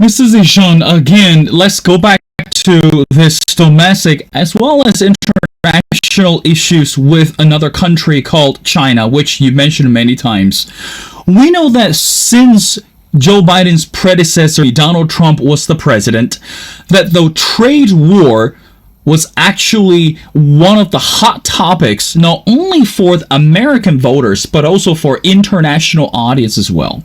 Mr. Zeeshan, again, let's go back to this domestic as well as international issues with another country called China, which you mentioned many times. We know that since Joe Biden's predecessor, Donald Trump, was the president, that the trade war was actually one of the hot topics, not only for the American voters, but also for international audience as well.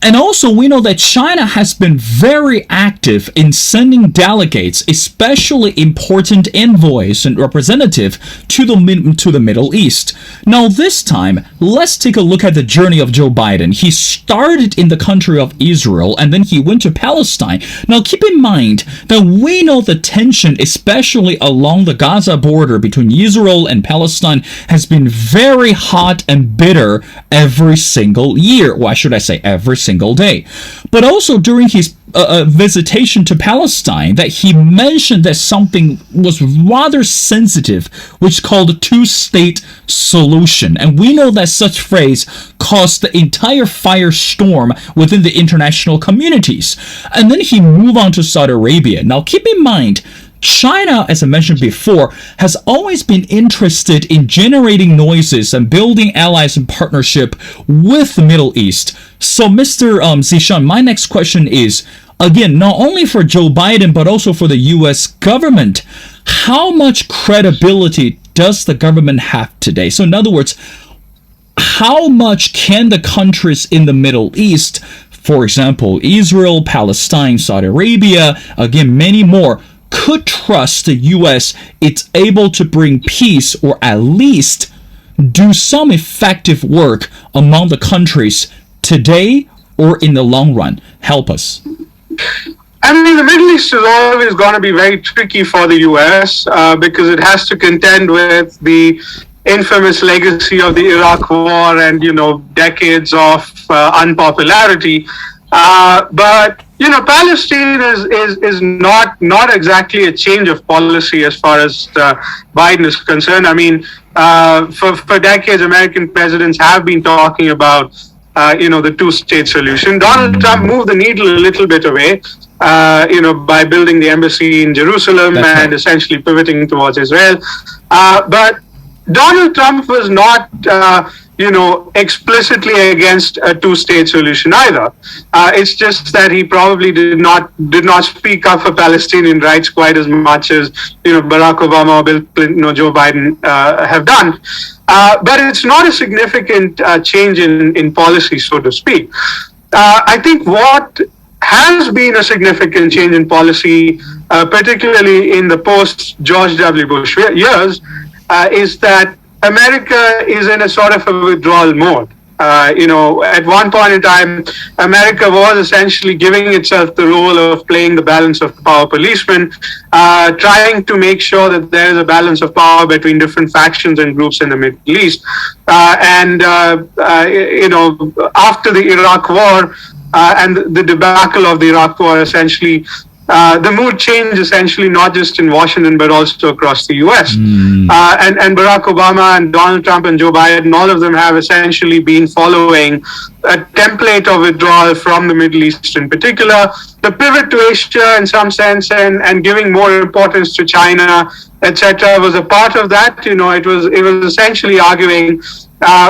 And also, we know that China has been very active in sending delegates, especially important envoys and representatives, to the Middle East. Now, this time, let's take a look at the journey of Joe Biden. He started in the country of Israel, and then he went to Palestine. Now, keep in mind that we know the tension, especially along the Gaza border between Israel and Palestine, has been very hot and bitter every single year. Why should I say every single day? But also during his visitation to Palestine, that he mentioned that something was rather sensitive, which is called the two-state solution. And we know that such phrase caused the entire firestorm within the international communities. And then he moved on to Saudi Arabia. Now keep in mind, China, as I mentioned before, has always been interested in generating noises and building allies and partnership with the Middle East. So, Mr. Zeeshan, my next question is, again, not only for Joe Biden, but also for the U.S. government, how much credibility does the government have today? So, in other words, how much can the countries in the Middle East, for example, Israel, Palestine, Saudi Arabia, again, many more, could trust the U.S. it's able to bring peace or at least do some effective work among the countries today or in the long run? Help us. I mean, the Middle East is always going to be very tricky for the U.S. Because it has to contend with the infamous legacy of the Iraq War and, decades of unpopularity. But Palestine is not exactly a change of policy as far as Biden is concerned. I mean, for decades, American presidents have been talking about, the two-state solution. Donald Trump moved the needle a little bit away, by building the embassy in Jerusalem. That's and right. Essentially pivoting towards Israel. But Donald Trump was not, explicitly against a two-state solution either. It's just that he probably did not speak up for Palestinian rights quite as much as Barack Obama or Bill Clinton or Joe Biden have done. But it's not a significant change in policy, so to speak. I think what has been a significant change in policy, particularly in the post-George W. Bush years, is that America is in a sort of a withdrawal mode. At one point in time, America was essentially giving itself the role of playing the balance of power policeman, trying to make sure that there is a balance of power between different factions and groups in the Middle East. After the Iraq War and the debacle of the Iraq War, essentially, the mood changed essentially not just in Washington but also across the U.S. And Barack Obama and Donald Trump and Joe Biden, all of them have essentially been following a template of withdrawal from the Middle East in particular. The pivot to Asia in some sense and giving more importance to China, etc., was a part of that. It was essentially arguing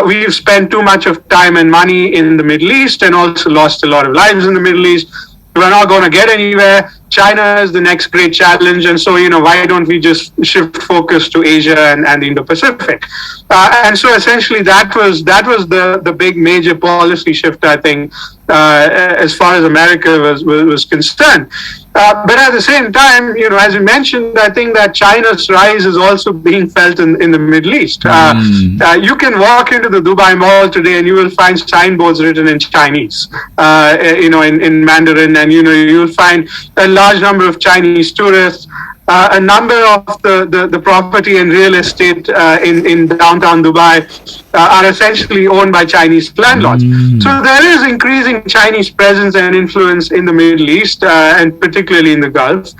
we've spent too much of time and money in the Middle East and also lost a lot of lives in the Middle East. We're not going to get anywhere. China is the next great challenge, and so why don't we just shift focus to Asia and the Indo-Pacific? And so essentially that was the big major policy shift, I think, as far as America was concerned. But at the same time, as you mentioned, I think that China's rise is also being felt in the Middle East. You can walk into the Dubai Mall today and you will find signboards written in Chinese, in Mandarin, and you'll find a large number of Chinese tourists. A number of the property and real estate in downtown Dubai are essentially owned by Chinese landlords. So there is increasing Chinese presence and influence in the Middle East and particularly in the Gulf.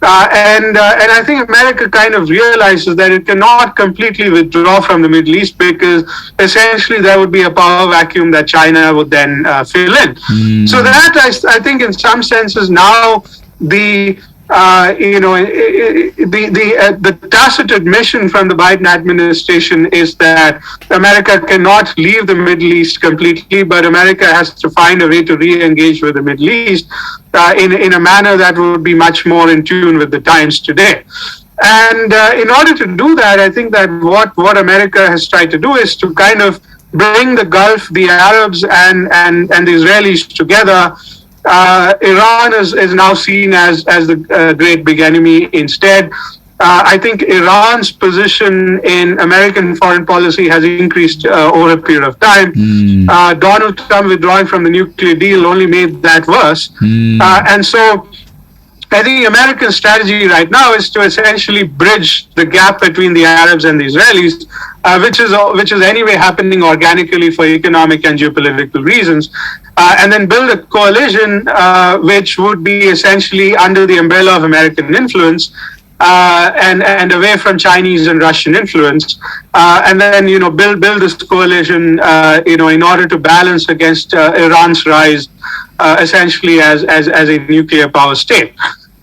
And I think America kind of realizes that it cannot completely withdraw from the Middle East because essentially there would be a power vacuum that China would then fill in. So that I think in some senses now the the tacit admission from the Biden administration is that America cannot leave the Middle East completely, but America has to find a way to re-engage with the Middle East in a manner that would be much more in tune with the times today. And in order to do that, I think that what America has tried to do is to kind of bring the Gulf, the Arabs, and the Israelis together. Iran is now seen as the great big enemy instead. I think Iran's position in American foreign policy has increased over a period of time. Donald Trump withdrawing from the nuclear deal only made that worse. And so I think American strategy right now is to essentially bridge the gap between the Arabs and the Israelis, which is anyway happening organically for economic and geopolitical reasons, and then build a coalition which would be essentially under the umbrella of American influence. And away from Chinese and Russian influence, and then build this coalition in order to balance against Iran's rise, essentially as a nuclear power state.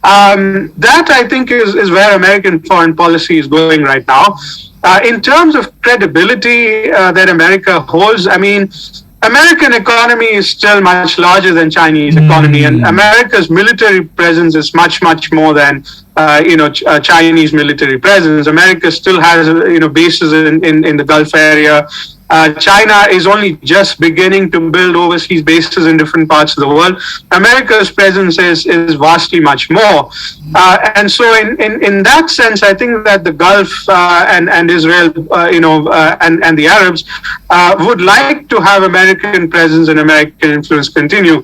That I think is where American foreign policy is going right now. In terms of credibility that America holds, I mean, American economy is still much larger than Chinese economy, and America's military presence is much more than Chinese military presence. America still has bases in the Gulf area. China is only just beginning to build overseas bases in different parts of the world. America's presence is vastly much more. And so in that sense, I think that the Gulf and Israel, and the Arabs would like to have American presence and American influence continue.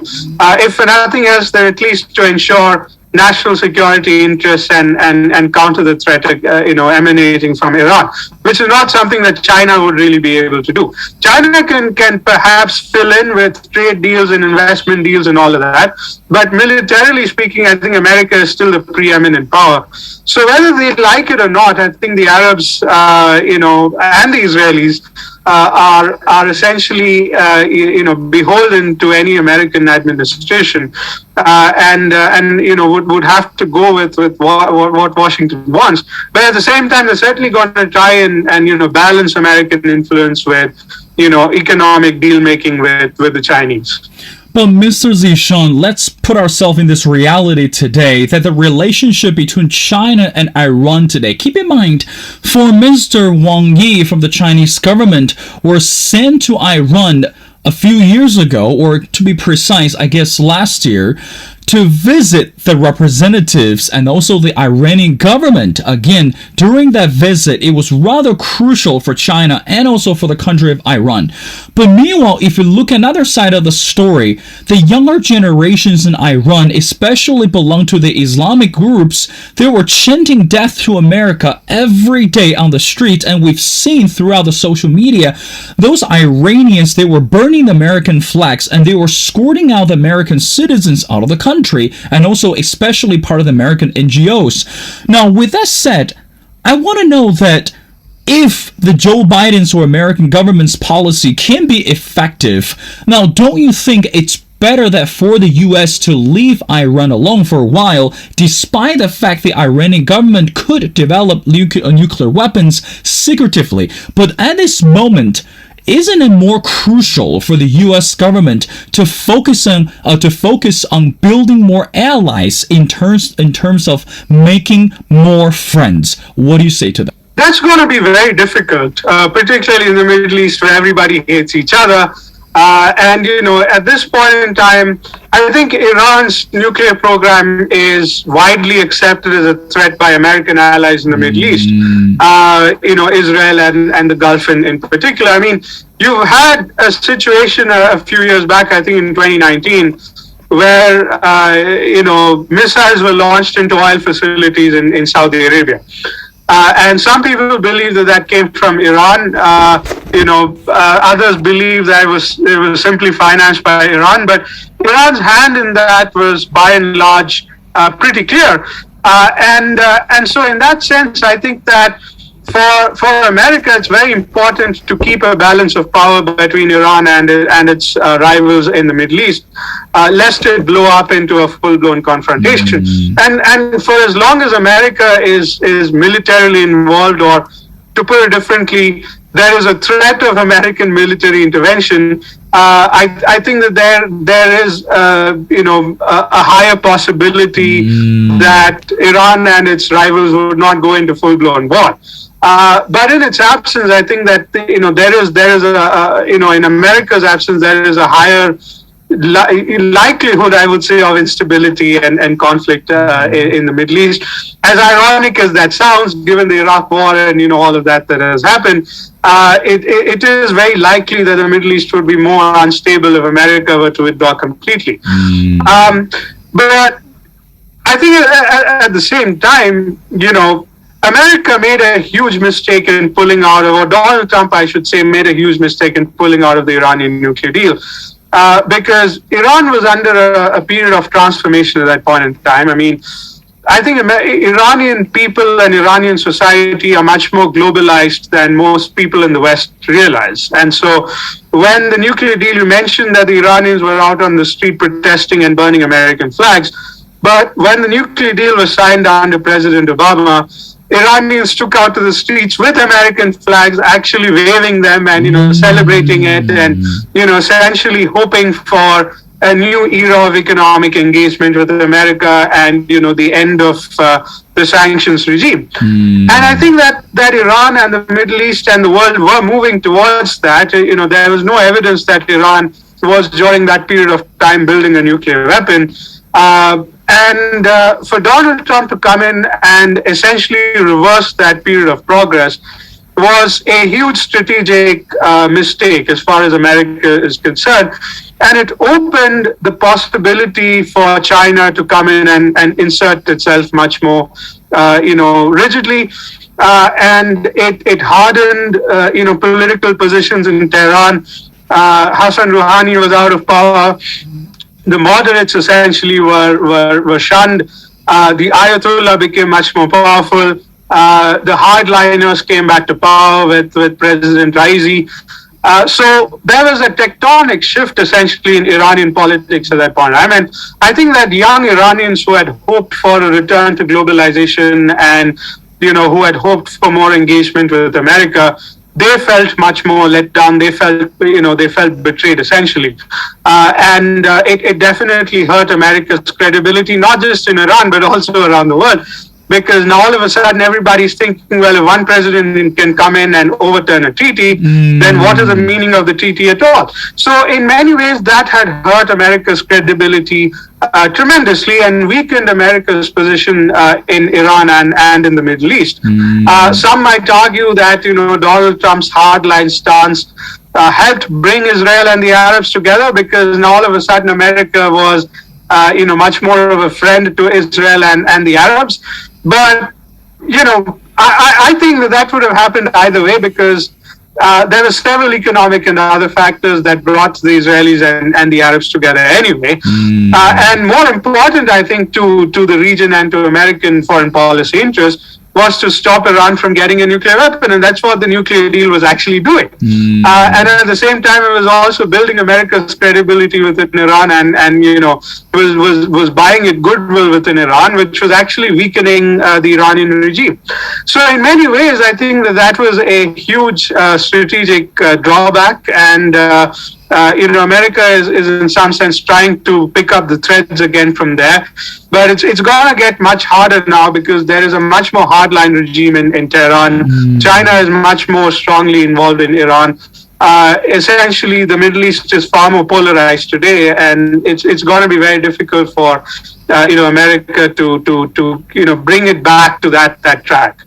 If for nothing else, then at least to ensure national security interests and counter the threat, emanating from Iran, which is not something that China would really be able to do. China can perhaps fill in with trade deals and investment deals and all of that, but militarily speaking, I think America is still the preeminent power. So whether they like it or not, I think the Arabs, and the Israelis are essentially, beholden to any American administration, and would have to go with what Washington wants. But at the same time, they're certainly going to try and balance American influence with economic deal making with the Chinese. But Mr. Zeeshan, let's put ourselves in this reality today that the relationship between China and Iran today, keep in mind, for Mr. Wang Yi from the Chinese government was sent to Iran a few years ago, or to be precise, I guess last year, to visit the representatives and also the Iranian government. Again, during that visit, it was rather crucial for China and also for the country of Iran. But meanwhile, if you look at another side of the story, the younger generations in Iran, especially belong to the Islamic groups, they were chanting death to America every day on the streets, and we've seen throughout the social media, those Iranians, they were burning the American flags and they were escorting out the American citizens out of the country, and also especially part of the American NGOs. Now, with that said, I want to know that if the Joe Biden's or American government's policy can be effective, now don't you think it's better that for the U.S. to leave Iran alone for a while, despite the fact the Iranian government could develop nuclear weapons secretively? But at this moment, isn't it more crucial for the U.S. government to focus on building more allies in terms of making more friends? What do you say to that? That's going to be very difficult, particularly in the Middle East where everybody hates each other. At this point in time, I think Iran's nuclear program is widely accepted as a threat by American allies in the Middle East, Israel and the Gulf in particular. I mean, you had a situation a few years back, I think in 2019, where, missiles were launched into oil facilities in Saudi Arabia. And some people believe that came from Iran. Others believe that it was simply financed by Iran. But Iran's hand in that was, by and large, pretty clear. And so in that sense, I think that for America, it's very important to keep a balance of power between Iran and its rivals in the Middle East, lest it blow up into a full-blown confrontation. And for as long as America is militarily involved, or to put it differently, there is a threat of American military intervention. I think that there is a higher possibility that Iran and its rivals would not go into full-blown war. But in its absence, I think that there is a in America's absence, there is a higher likelihood, I would say, of instability and conflict in the Middle East. As ironic as that sounds, given the Iraq War and all of that has happened, it is very likely that the Middle East would be more unstable if America were to withdraw completely. But I think at the same time, America made a huge mistake in pulling out of, or Donald Trump, I should say, made a huge mistake in pulling out of the Iranian nuclear deal. Because Iran was under a period of transformation at that point in time. I mean, I think Iranian people and Iranian society are much more globalized than most people in the West realize. And so when the nuclear deal, you mentioned that the Iranians were out on the street protesting and burning American flags. But when the nuclear deal was signed under President Obama, Iranians took out to the streets with American flags, actually waving them and celebrating it, and essentially hoping for a new era of economic engagement with America and the end of the sanctions regime. And I think that Iran and the Middle East and the world were moving towards that. There was no evidence that Iran was during that period of time building a nuclear weapon. And for Donald Trump to come in and essentially reverse that period of progress was a huge strategic mistake as far as America is concerned. And it opened the possibility for China to come in and insert itself much more, rigidly. And it hardened, political positions in Tehran. Hassan Rouhani was out of power. The moderates essentially were shunned. The Ayatollah became much more powerful. The hardliners came back to power with President Raisi. So there was a tectonic shift essentially in Iranian politics at that point. I mean, I think that young Iranians who had hoped for a return to globalization and who had hoped for more engagement with America, they felt much more let down. They felt betrayed essentially, and it definitely hurt America's credibility, not just in Iran but also around the world. Because now all of a sudden everybody's thinking, well, if one president can come in and overturn a treaty, then what is the meaning of the treaty at all? So in many ways that had hurt America's credibility tremendously and weakened America's position in Iran and in the Middle East. Some might argue that Donald Trump's hardline stance helped bring Israel and the Arabs together, because now all of a sudden America was much more of a friend to Israel and the Arabs. But, I think that would have happened either way, because there were several economic and other factors that brought the Israelis and the Arabs together anyway. And more important, I think, to the region and to American foreign policy interests was to stop Iran from getting a nuclear weapon, and that's what the nuclear deal was actually doing. And at the same time, it was also building America's credibility within Iran, and was buying it goodwill within Iran, which was actually weakening the Iranian regime. So in many ways, I think that was a huge strategic drawback, and America is in some sense trying to pick up the threads again from there. But it's going to get much harder now, because there is a much more hardline regime in Tehran. China is much more strongly involved in Iran. Essentially, the Middle East is far more polarized today, and it's going to be very difficult for America to bring it back to that track.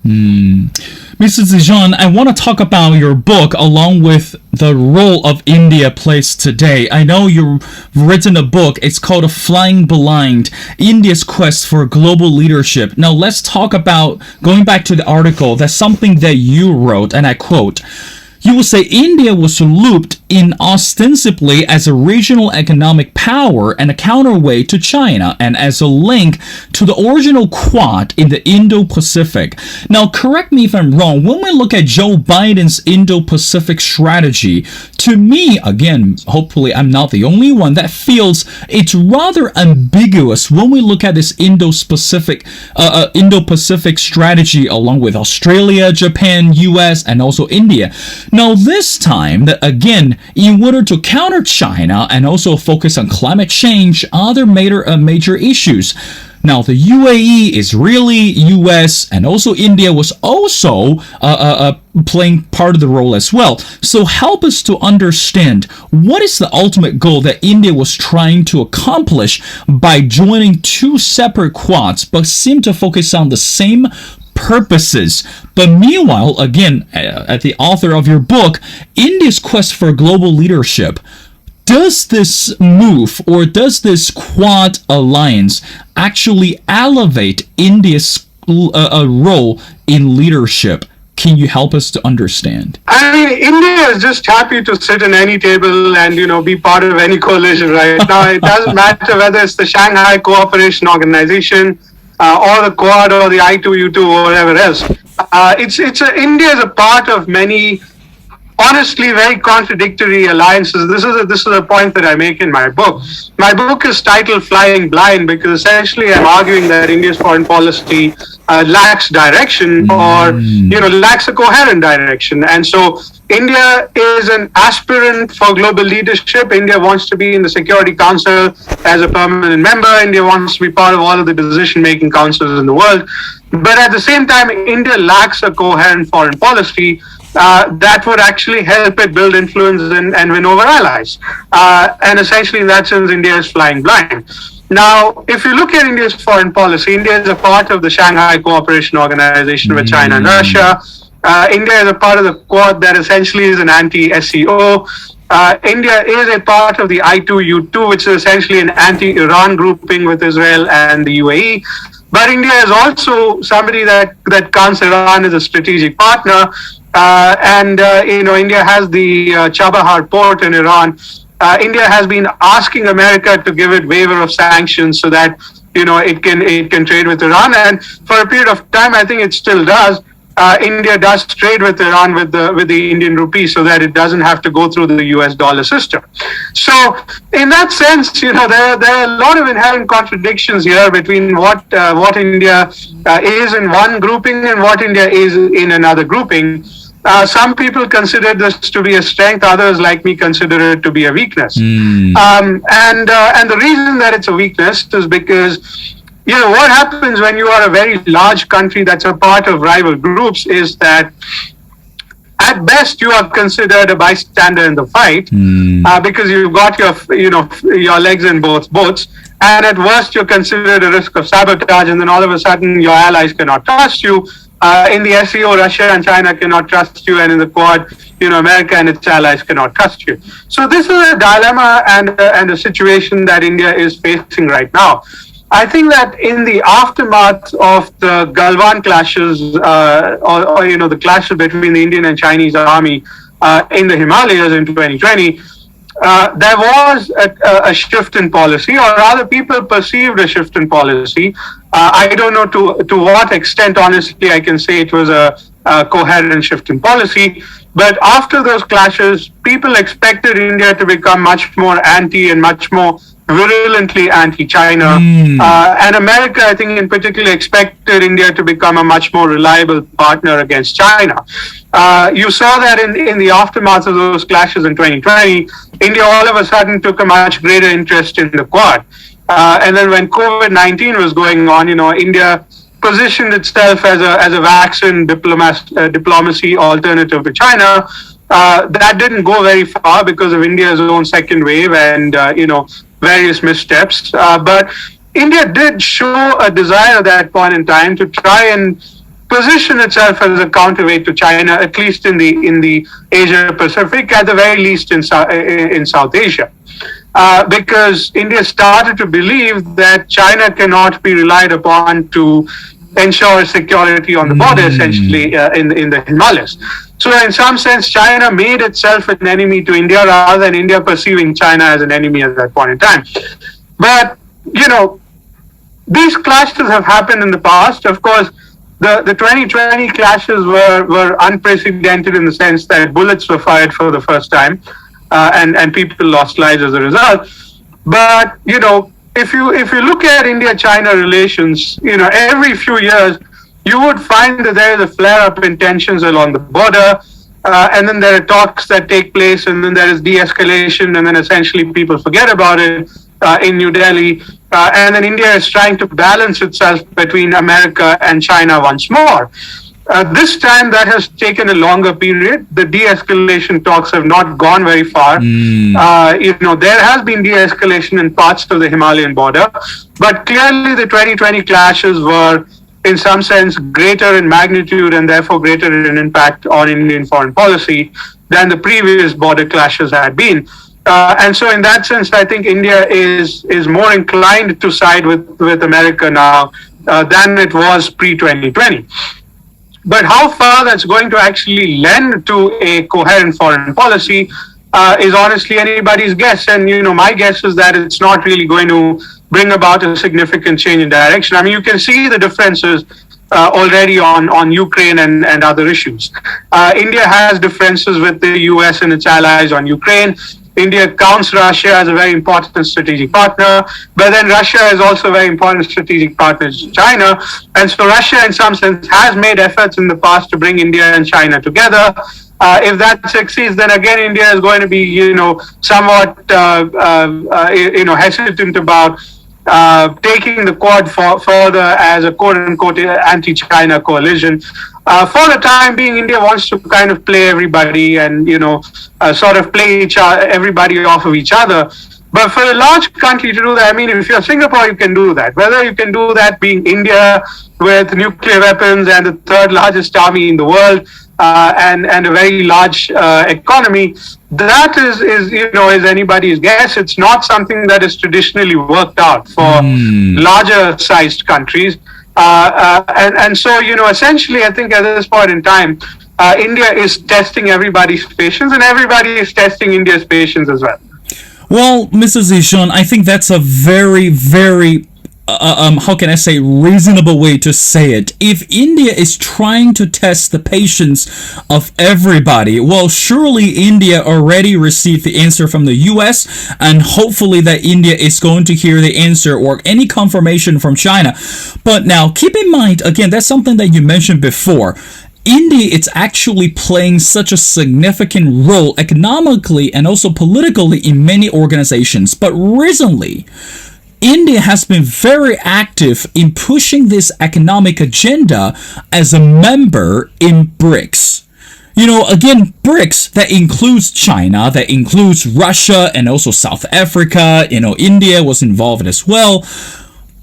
Mr. Zeeshan, I want to talk about your book along with the role of India plays today. I know you've written a book. It's called Flying Blind, India's Quest for Global Leadership. Now let's talk about, going back to the article, that's something that you wrote, and I quote, you would say India was looped in ostensibly as a regional economic power and a counterweight to China, and as a link to the original Quad in the Indo-Pacific. Now, correct me if I'm wrong, when we look at Joe Biden's Indo-Pacific strategy, to me, again, hopefully I'm not the only one that feels it's rather ambiguous when we look at this Indo-Pacific strategy along with Australia, Japan, US, and also India. Now, this time, again, in order to counter China and also focus on climate change, other major issues. Now, the UAE, Israeli, US, and also India was also playing part of the role as well. So help us to understand what is the ultimate goal that India was trying to accomplish by joining two separate quads, but seem to focus on the same purposes. But meanwhile, again, at the author of your book, India's quest for global leadership, does this move or does this Quad alliance actually elevate India's role in leadership? Can you help us to understand? I mean, India is just happy to sit in any table and, be part of any coalition right now. It doesn't matter whether it's the Shanghai Cooperation Organization or the Quad or the I2U2 or whatever else. India is a part of many, honestly, very contradictory alliances. This is a point that I make in my book. My book is titled Flying Blind because essentially I'm arguing that India's foreign policy lacks direction or, lacks a coherent direction. And so India is an aspirant for global leadership. India wants to be in the Security Council as a permanent member. India wants to be part of all of the decision-making councils in the world. But at the same time, India lacks a coherent foreign policy that would actually help it build influence and win over allies. And essentially, in that sense, India is flying blind. Now, if you look at India's foreign policy, India is a part of the Shanghai Cooperation Organization with China and Russia. India is a part of the Quad that essentially is an anti-SCO. India is a part of the I2U2, which is essentially an anti-Iran grouping with Israel and the UAE. But India is also somebody that counts Iran as a strategic partner. India has the Chabahar port in Iran. India has been asking America to give it waiver of sanctions so that it can trade with Iran, and for a period of time, I think it still does. India does trade with Iran with the Indian rupee so that it doesn't have to go through the US dollar system. So in that sense, there are a lot of inherent contradictions here between what India is in one grouping and what India is in another grouping. Some people consider this to be a strength. Others, like me, consider it to be a weakness. And the reason that it's a weakness is because what happens when you are a very large country that's a part of rival groups is that at best you are considered a bystander in the fight because you've got your legs in both boats, and at worst you're considered a risk of sabotage, and then all of a sudden your allies cannot trust you. In the SCO, Russia and China cannot trust you, and in the Quad, America and its allies cannot trust you. So this is a dilemma and a situation that India is facing right now. I think that in the aftermath of the Galwan clashes, or the clashes between the Indian and Chinese army in the Himalayas in 2020, there was a shift in policy, or rather people perceived a shift in policy. I don't know to what extent, honestly, I can say it was a coherent shift in policy. But after those clashes, people expected India to become much more anti and much more virulently anti-China. And America, I think in particular, expected India to become a much more reliable partner against China. You saw that in the aftermath of those clashes in 2020, India all of a sudden took a much greater interest in the Quad. And then when COVID-19 was going on, India positioned itself as a vaccine diplomacy alternative to China. That didn't go very far because of India's own second wave and, various missteps. But India did show a desire at that point in time to try and position itself as a counterweight to China, at least in the Asia Pacific, at the very least in South Asia. Because India started to believe that China cannot be relied upon to ensure security on the border, essentially in the Himalayas. So in some sense, China made itself an enemy to India rather than India perceiving China as an enemy at that point in time. But, these clashes have happened in the past. Of course, the 2020 clashes were unprecedented in the sense that bullets were fired for the first time, and people lost lives as a result. But if you look at India-China relations, every few years you would find that there is a flare-up in tensions along the border, and then there are talks that take place, and then there is de-escalation, and then essentially people forget about it in New Delhi, and then India is trying to balance itself between America and China once more. This time that has taken a longer period. The de-escalation talks have not gone very far. There has been de-escalation in parts of the Himalayan border, but clearly the 2020 clashes were in some sense greater in magnitude and therefore greater in impact on Indian foreign policy than the previous border clashes had been. And so in that sense, I think India is more inclined to side with America now than it was pre-2020. But how far that's going to actually lend to a coherent foreign policy is honestly anybody's guess. And, my guess is that it's not really going to bring about a significant change in direction. I mean, you can see the differences already on Ukraine and other issues. India has differences with the US and its allies on Ukraine. India counts Russia as a very important strategic partner, but then Russia is also a very important strategic partner to China. And so Russia, in some sense, has made efforts in the past to bring India and China together. If that succeeds, then again, India is going to be, somewhat, hesitant about taking the Quad further as a quote-unquote anti-China coalition. For the time being, India wants to kind of play everybody and, sort of play everybody off of each other. But for a large country to do that, I mean, if you're Singapore, you can do that. Whether you can do that being India with nuclear weapons and the third largest army in the world, and a very large economy, that is anybody's guess. It's not something that is traditionally worked out for larger sized countries. And so, essentially, I think at this point in time, India is testing everybody's patience, and everybody is testing India's patience as well. Well, Mr. Zeeshan, I think that's a very, very how can I say, reasonable way to say it. If India is trying to test the patience of everybody, well, surely India already received the answer from the US, and hopefully that India is going to hear the answer or any confirmation from China. But now, keep in mind, again, that's something that you mentioned before. India is actually playing such a significant role economically and also politically in many organizations. But recently, India has been very active in pushing this economic agenda as a member in BRICS. Again, BRICS, that includes China, that includes Russia and also South Africa. India was involved as well.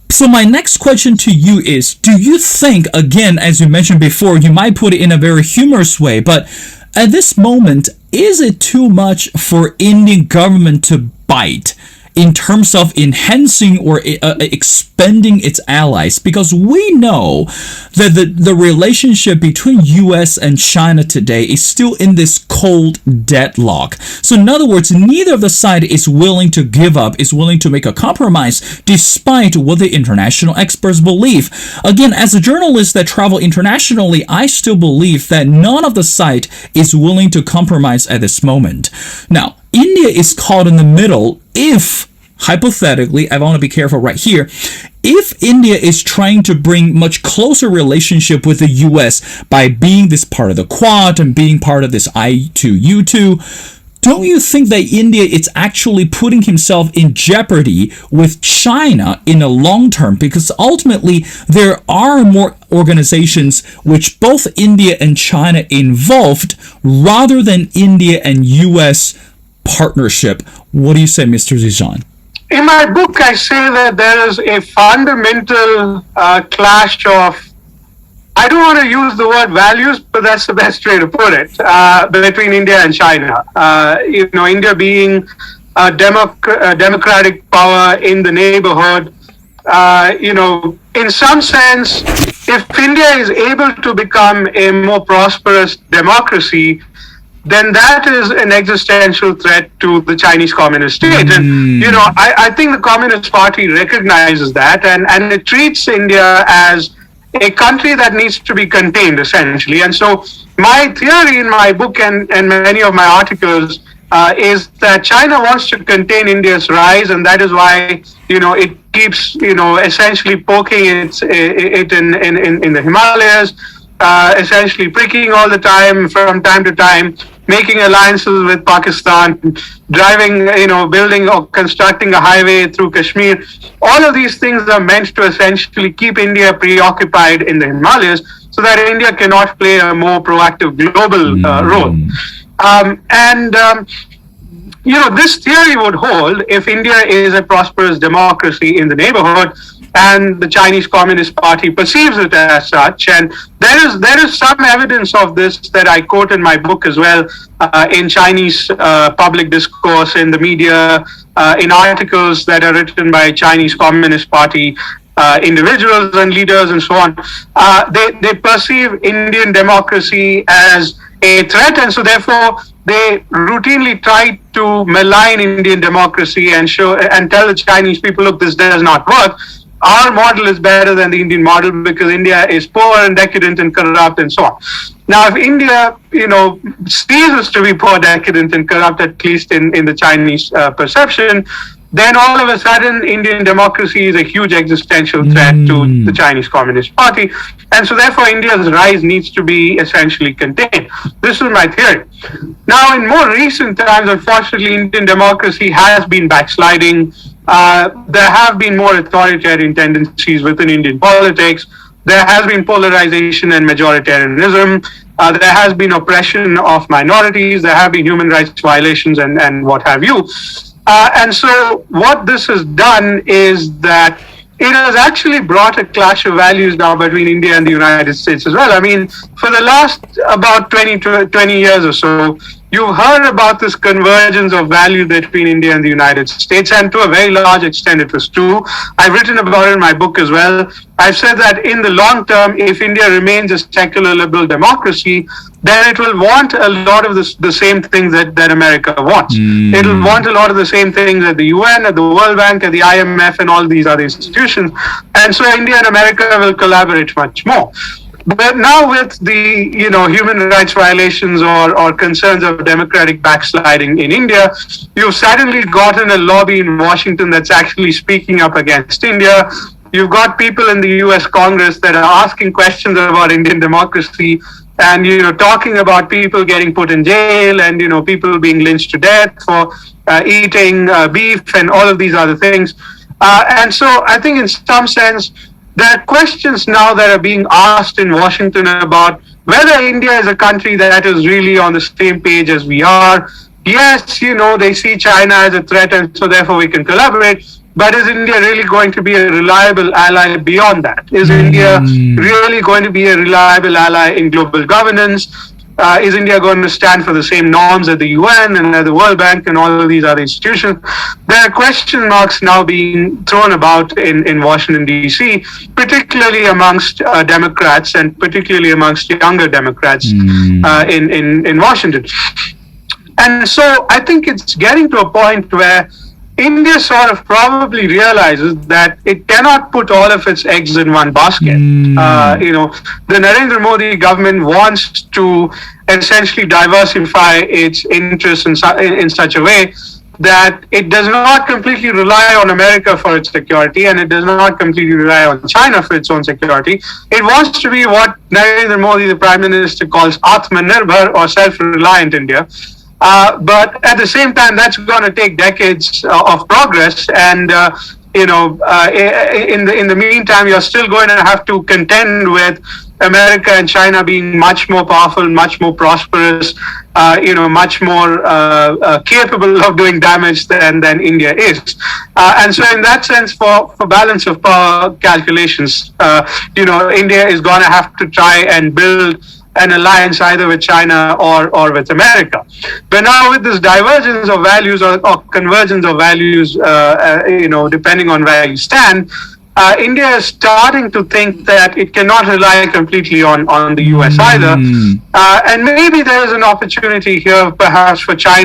So my next question to you is, do you think, again, as you mentioned before, you might put it in a very humorous way, but at this moment, is it too much for Indian government to bite in terms of enhancing or expanding its allies? Because we know that the relationship between US and China today is still in this cold deadlock. So in other words, neither of the side is willing to give up, is willing to make a compromise, despite what the international experts believe. Again, as a journalist that travel internationally, I still believe that none of the side is willing to compromise at this moment. Now, India is caught in the middle if, hypothetically, I want to be careful right here, if India is trying to bring much closer relationship with the US by being this part of the Quad and being part of this I2U2, don't you think that India is actually putting himself in jeopardy with China in the long term? Because ultimately, there are more organizations which both India and China involved rather than India and US partnership. What do you say, Mr. Zeeshan? In my book, I say that there is a fundamental clash of, I don't want to use the word values, but that's the best way to put it, between India and China. India being a democratic power in the neighborhood, in some sense, if India is able to become a more prosperous democracy, then that is an existential threat to the Chinese Communist state. And, I think the Communist Party recognizes that, and it treats India as a country that needs to be contained, essentially. And so my theory in my book and many of my articles is that China wants to contain India's rise, and that is why, it keeps, essentially poking it in the Himalayas, essentially pricking all the time, from time to time, making alliances with Pakistan, driving, building or constructing a highway through Kashmir. All of these things are meant to essentially keep India preoccupied in the Himalayas so that India cannot play a more proactive global role. This theory would hold if India is a prosperous democracy in the neighborhood, and the Chinese Communist Party perceives it as such. And there is some evidence of this that I quote in my book as well, in Chinese public discourse, in the media, in articles that are written by Chinese Communist Party individuals and leaders and so on. They perceive Indian democracy as a threat, and so therefore they routinely try to malign Indian democracy and tell the Chinese people, look, this does not work. Our model is better than the Indian model because India is poor and decadent and corrupt and so on. Now, if India, ceases to be poor, decadent and corrupt, at least in the Chinese perception, then all of a sudden Indian democracy is a huge existential threat to the Chinese Communist Party. And so therefore India's rise needs to be essentially contained. This is my theory. Now, in more recent times, unfortunately, Indian democracy has been backsliding. There have been more authoritarian tendencies within Indian politics. There has been polarization and majoritarianism. There has been oppression of minorities. There have been human rights violations and what have you. And so what this has done is that it has actually brought a clash of values now between India and the United States as well. I mean, for the last about 20 years or so, you've heard about this convergence of value between India and the United States, and to a very large extent it was true. I've written about it in my book as well. I've said that in the long term, if India remains a secular liberal democracy, then it will want a lot of the same things that America wants. It will want a lot of the same things at the UN, at the World Bank, at the IMF, and all these other institutions. And so India and America will collaborate much more. But now with the human rights violations or concerns of democratic backsliding in India, you've suddenly gotten a lobby in Washington that's actually speaking up against India. You've got people in the US Congress that are asking questions about Indian democracy and talking about people getting put in jail and people being lynched to death for eating beef and all of these other things. And so I think in some sense, there are questions now that are being asked in Washington about whether India is a country that is really on the same page as we are. Yes, they see China as a threat and so therefore we can collaborate. But is India really going to be a reliable ally beyond that? Is India really going to be a reliable ally in global governance? Is India going to stand for the same norms at the UN and at the World Bank and all of these other institutions? There are question marks now being thrown about in Washington, D.C., particularly amongst Democrats and particularly amongst younger Democrats in Washington. And so I think it's getting to a point where India sort of probably realizes that it cannot put all of its eggs in one basket. The Narendra Modi government wants to essentially diversify its interests in such a way that it does not completely rely on America for its security and it does not completely rely on China for its own security. It wants to be what Narendra Modi, the Prime Minister, calls Atmanirbhar or self-reliant India. But at the same time, that's going to take decades of progress, and in the meantime, you're still going to have to contend with America and China being much more powerful, much more prosperous, much more capable of doing damage than India is. And so, in that sense, for balance of power calculations, India is going to have to try and build an alliance either with China or with America. But now with this divergence of values or convergence of values, depending on where you stand, India is starting to think that it cannot rely completely on the US either. And maybe there is an opportunity here perhaps for China